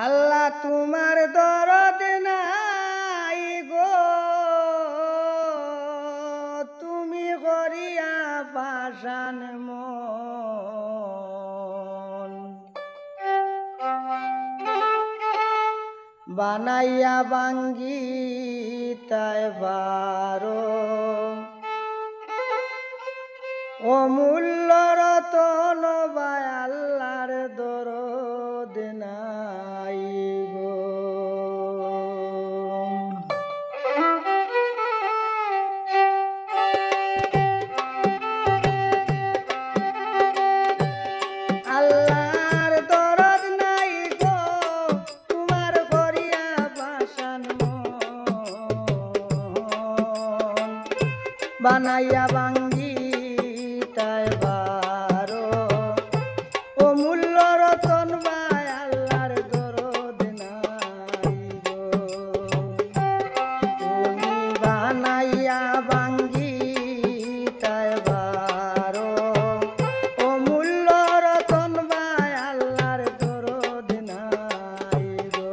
আল্লাহ তোমার দরদ নাই গো, তুমি করিয়া পাষাণ মন, বানাইয়া বাঙ্গি তাই বারো অমূল্য রতন বায় আল্লাহর দরদ নাই গো। আল্লাহর দরদ নাই গো, তোমার করিয়া পাষাণ মন, বানাইয়া বাঙ্গি তাই বারো অমূল্য রতন বায় আল্লাহর দরদ নাই গো। তুমি বানাইয়া বাঙ্গি তাই বারো অমূল্য রতন বায় আল্লাহর দরদ নাই গো।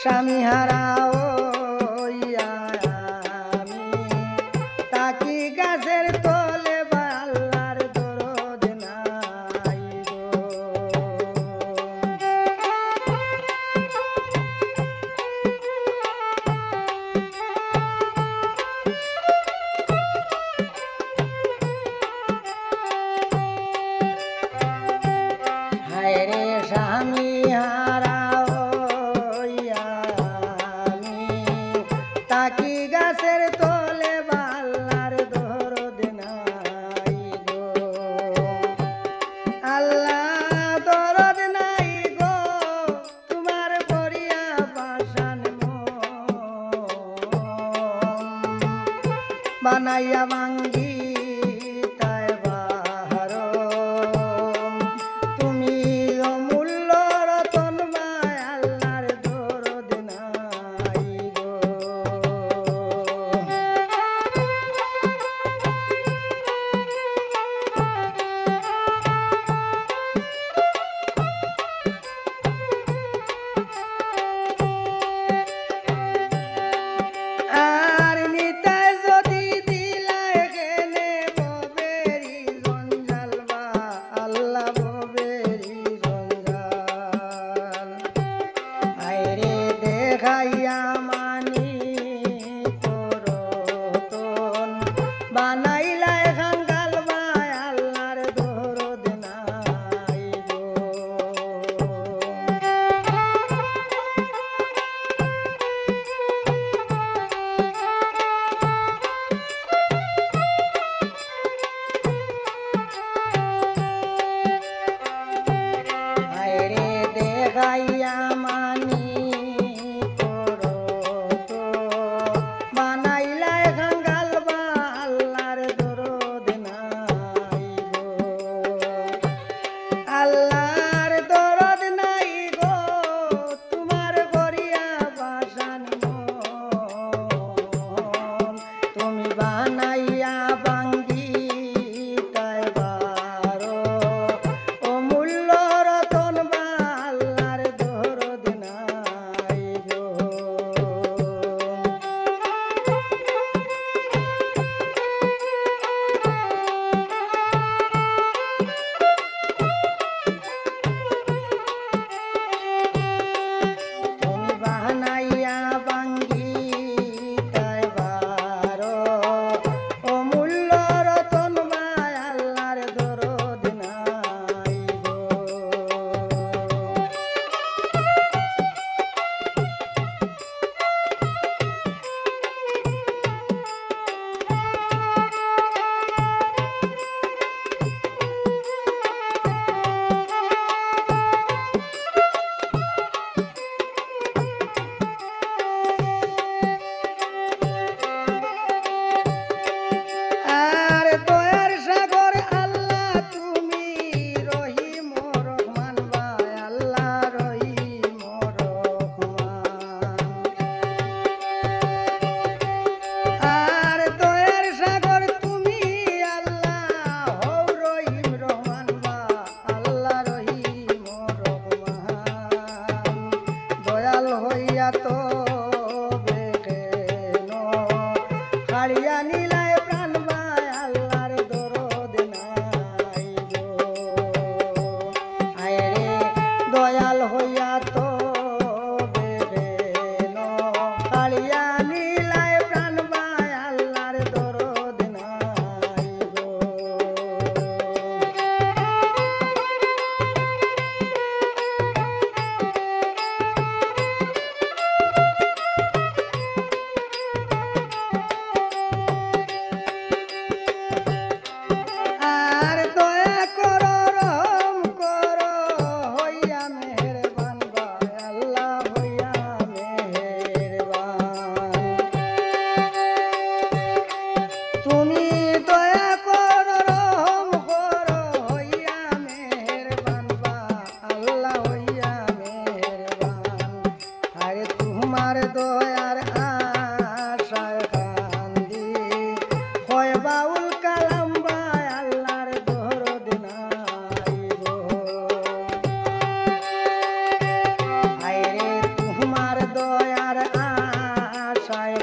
স্বামী হারাও আমি তাকি গাছের তলে বা আল্লাহর দরদ নাই গো। হায় রে স্বামী হারাও তাকি গাছের তলে বা আল্লাহর দরদ নাই গো। আল্লাহ দরদ নাই গো, তোমার করিয়া পাষাণ মন, বানাইয়া বাঙ্গি তাই বারো তুমি অমূল্য রতন বায় আল্লাহর দরদ নাই গো। আর নিতাই যদি দিলাই গেলে ববেরি জঞ্জাল বা আল্লাহ ববেরি জঞ্জাল, আইরে দেখাইয়া মানি তোরতন, বানাইলাই খাঙ্গাল বায় আল্লাহর দরদ নাই গো। দেখাইয়া মানি তোর হইয়া তো বেকেন হারিয়া নিলায় প্রাণ ভাই আল্লাহর দরদ নাই গো আয়রে দয়াল হইয়া তো বেকেন হারিয়া নিলায় প্রাণ ভাই আল্লাহর দরদ নাই গো আর দয়া করো রহম করো হইয়া মেহেরবান ভাই আল্লাহ হইয়া মেহেরবান তুমি দয়া করো রহম করো হইয়া মেহেরবান ভাই আল্লাহ হইয়া মেহেরবান আরে তোমার দয়ার আশায় কান্দি হয় বাউল কালাম ভাই আল্লাহর দরদ নাই গো আইরে তোমার দয়ার আশায়